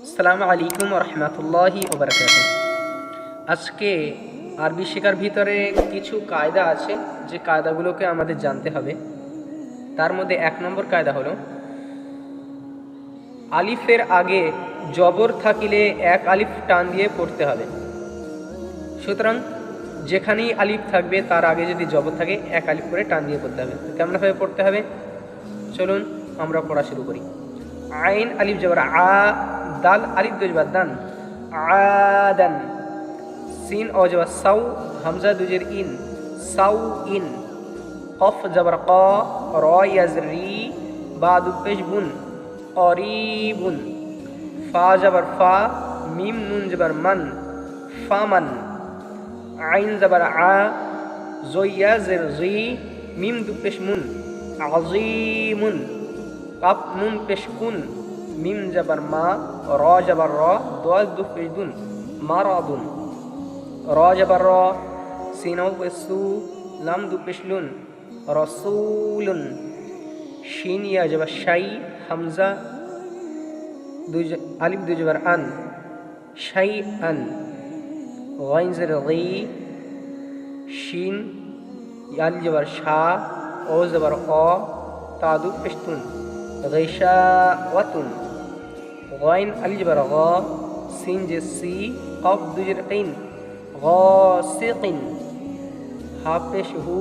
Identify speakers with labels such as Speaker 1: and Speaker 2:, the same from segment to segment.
Speaker 1: আসসালামু আলাইকুম রহমতুল্লাহি ওবরাকাতুহু। আজকে আরবি শেখার ভিতরে কিছু কায়দা আছে, যে কায়দাগুলোকে আমাদের জানতে হবে। তার মধ্যে 1 নম্বর কায়দা হলো, আলিফের আগে জবর থাকিলে এক আলিফ টান দিয়ে পড়তে হবে। সুতরাং যেখানেই আলিফ থাকবে তার আগে যদি জবর থাকে এক আলিফ করে টান দিয়ে পড়তে হবে। তো কেমনভাবে পড়তে হবে চলুন আমরা পড়া শুরু করি। আইন আলিফ জবর আ, দাল আলিফ দুই জবর দান, আদান। সিন ও জবর সাউ, হামজা দুজের ইন, সাউ ইন। কফ জবর ক, র ইয়াজ রি, বা দু পেশ বুন, করিবুন। ফা জবর ফা, মিম নুন জবর মান, ফামান। আইন জবর আ, জয়াজের জি, মিম দু পেশ মুন, আজিমুন। কাপ নুন পেশ কুন, মিম জবর মা, র জবর র, দোয়া দু পেশ দুন, মারাদুন। র জবর র, সিন ও পেশ সু, লাম দু পেশ লুন, রসুলুন। শিন ইয়া জবর শাই, হামজা আলিফ দু জবর আন, শাই আন। গাইন জের গি, শিন আলিফ জবর শা, ও জবর অ, তা দু পেশ তুন, গিশাওয়াতুন। গাইন আলিফ জবর গ, সিন জে সি, কফ দু জের কিন, গাসিকিন। হা পেশ হু,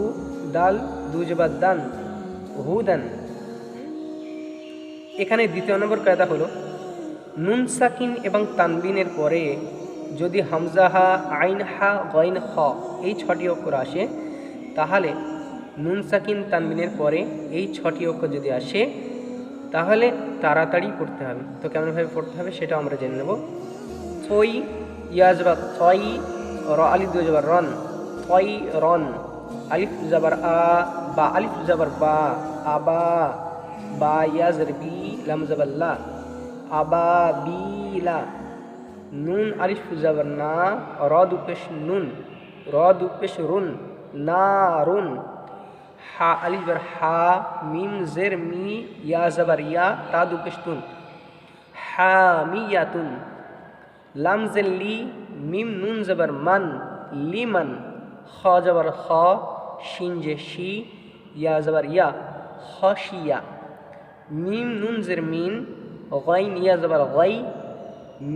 Speaker 1: দাল দু জবর দান, হুদান। এখানে দ্বিতীয় নম্বর কায়দা হলো, নুন সাকিন এবং তানবিনের পরে যদি হামজা হা, আইন হা, গইন খ এই 6টি অক্ষর আসে, তাহলে নুন সাকিন তানবিনের পরে এই 6টি অক্ষর যদি আসে তাহলে তাড়াতাড়ি পড়তে হবে। তো কেমনভাবে পড়তে হবে সেটা আমরা জেনে নেব। থই ইয়াজবা থই, র আলিফ দু জবর রন, থই রন। আলিফ জবর আ, বা আলিফ জবর বা, আবা। বা ইয়াজর বি, লাম জবর লা, আবা বিলা। নুন আলিফ জবর না, র দু পেশ নুন, র দু পেশ রুন, নারুন। হা আলিফ জবর হা, মিম জের মি, ইয়া জবর ইয়া, তা দু পেশ তুন, হামিয়াতুন। লাম জের লি, মিম নুন জবর মান, লিমান। খ জবর খ, শিন জে শি, ইয়া জবর ইয়া, খশিয়া। মিম নুন জের মিন, গাইন ইয়া জবর গাই,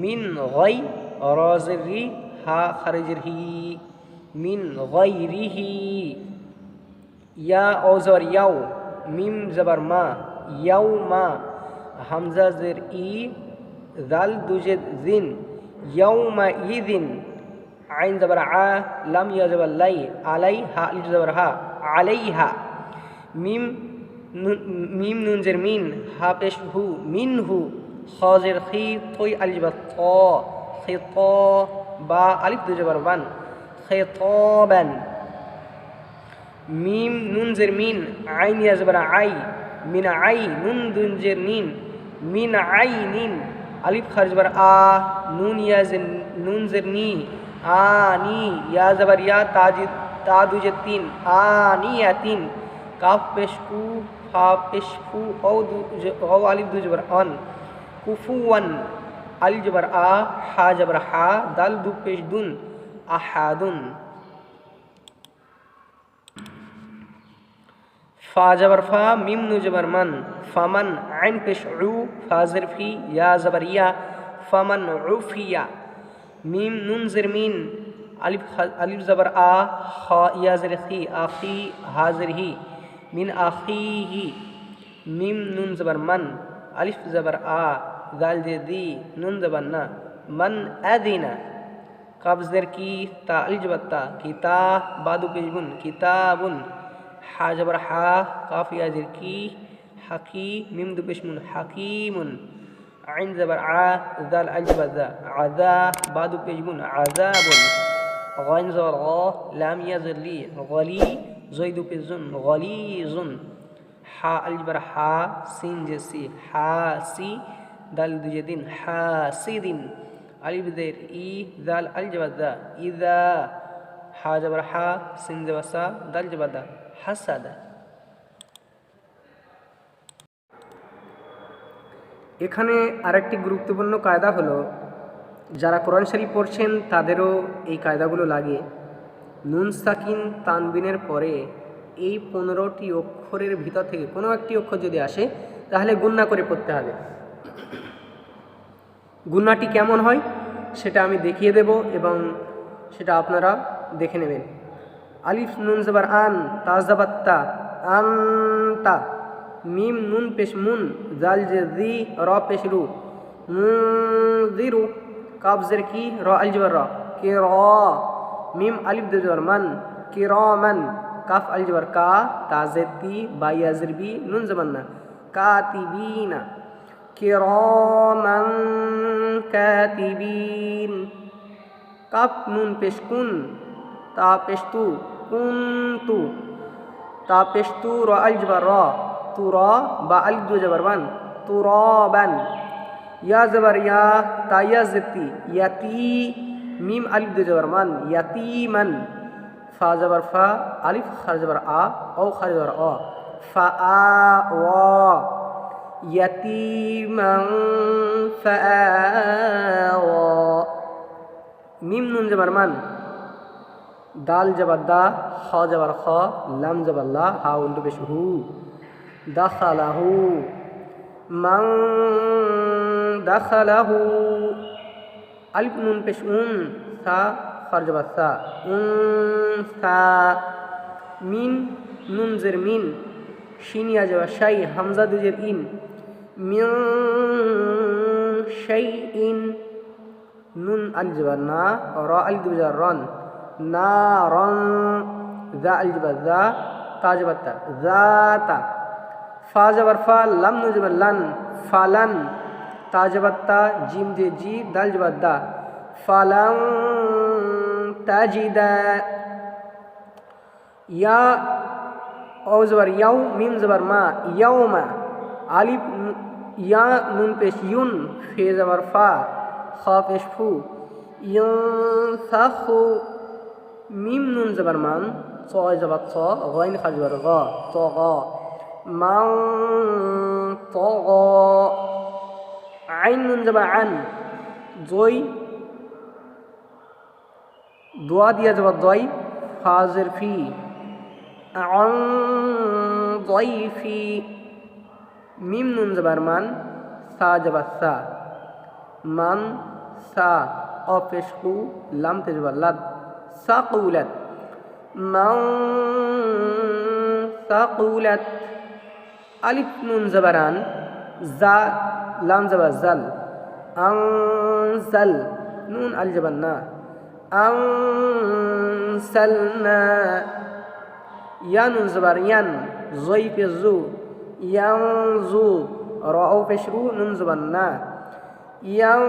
Speaker 1: মিন গাই। র জের রি, হা খারিজের হি, মিন গাইরিহি। ইয়া ও জবর ইয়াও, মিম জবর মা, ইয়াও মা। হামজা জের ই, জাল দুজের জিন, ইয়াউমা ইদিন। আইন জবর আ, লাম ইয়া জবর লাই, আলাই, হা আলিফ জবর হা, আলাইহা। মিম নুন জের মিন, হা পেশ হু, মিন হু। খ জের খি, থই আলিফ জবর ত, খিত। বা আলিফ দু জবর বান, খিতাবান। মিম নুন জের মিন, আইন ইয়া জবর আই, মিন আই। নুন দুন জের নিন, মিন আই নিন। আলিফ খারিজ জবর আ, নুন ইয়া জের নুন জের নি, আ নি। ইয়া জবর ইয়া, তা দু জের তিন, আ নি ইয়া তিন। কাফ পেশ কু, ফা পেশ ফু, ও আলিফ দু জবর অন, কুফুয়ান। আলিফ জবর আ, হা জবর হা, দাল দু পেশ দুন, আহাদুন। ফা জবর ফা, মিম নু জবর মান, ফামান। আইন পেশ উ, ফা জের ফি, ইয়া জবর ইয়া, ফামান উফিয়া। মিম নুন জের মিন, আলিফ জবর আ, খ ইয়া জের খি, আখি, হা জের হি, মিন আখিহি। মিম নুন জবর মান, আলিফ জবর আ, দাল জে দি, নুন জবর না, মান আদিনা। কাবজের কি, তা আলিফ জবর তা, কিতা, বাদু পেশবুন, কিতাবুন। হা জবর হা, কাফ ইয়া জের কি, হাকি, মিম দু পেশমুন, হাকিমুন। আইন জবর আ, দাল আলিফ জবর দা, আযা, বাদু পেশবুন, আযাবুন। গাইন জবর গ, লাম ইয়া জের লি, গলি, জয় দু পেশজুন, গলিজুন। হা আলিফ জবর হা, সিন জে সি, হাসি, দাল দু জে দিন, হাসিদিন। আলিফ জের ই, দাল আলিফ জবর দা, ইযা। হা জবর হা, সিন জবর সা, দাল জবর দা, হাসাদা। এখানে আরেকটি গুরুত্বপূর্ণ কায়দা হলো, যারা কোরআন শরীফ পড়ছেন তাদেরও এই কায়দাগুলো লাগে। নুন সাকিন তানবিনের পরে এই 15টি অক্ষরের ভিতর থেকে কোনো একটি অক্ষর যদি আসে তাহলে গুণনা করে পড়তে হবে। গুণনাটি কেমন হয় সেটা আমি দেখিয়ে দেব এবং সেটা আপনারা দেখে নেবেন। আলিফ নুন জবর আন, তা জবর তা, আনতা। মিম নুন পেশ মুন, জাল জে জি, র পেশ রু, মুনজিরু। কাফ জের কি, র আল জবর র, কে র। মিম আলিফ দে জবর মান, কিরামান। কাফ আল জবর কা, তা জের তি, বা ইয়া জের বি, নুন জবর না, কাতিবিনা। কিরামান কাতিবিন। কাফ নুন পেশ কুন, তা পেশ তু, কুনতু। তা পেশ তু, র আল জবর র, তু র, বা আলিফ দু জবর বান, তুরাবান। ইয়া জবর ইয়া, তা ইয়া জেতি, ইয়াতি। মিম আলিফ দু জবর মান, ইয়াতিমান। ফা জবর ফা, আলিফ খার জবর আ, ও খার জবর অ, ফা আ ওয়া। ইয়াতিমান ফাআওয়া। মিম নুন জবর মান, দাল জবর দা, খ জবর খ, লাম জবর লা, হা উল্টো পেশ হু, দাখালাহু। মান দাখালাহু। আলিফ নুন পেশ উন, সা খার জবর সা, উনসা। মিন নুন জের মিন, শিন ইয়া জবর শাই, হামজা দু জের ইন, মিন শাইইন। নুন আল জবর না, র আল দু জবর রন, নারন। যা আল জবর যা, তা জবর তা, যাতা। ফা জবর ফা, লাম নুন জবর লান, ফালান। তা জবর তা, জিম জে জি, দাল জবর দা, ফালান তাজিদা। ইয়া ও জবর ইয়াও, মিম জবর মা, ইয়াওমা। আলিফ ইয়া নুন পেশ ইউন, ফে জবর ফা, খ পেশ ফু, ইউনফাখু। মিম নুন জবর মান, চ জবর চ, গইন খা জবর গ, তগ। মান তগ। আইন নুন জবর আন, জয়, দোয়া দিয়া জবর দয়, ফাজের ফি, আন দয়ফি। মিম নুন জবর মান, সা জবর সা, মান সা, অ পেশ কু, লাম তে জবর লাদ, সাকুলাত। মান সাকুলাত। আলিফ নুন জবর আন, জা, লাম জবর জাল, আনজাল। নুন আল জবর না, আনসালনা। ইয়া নুন জবর ইয়ান, জয় পেশ জু, ইয়ানজু। র ও পেশ রু, নুন জবর না, ইয়ান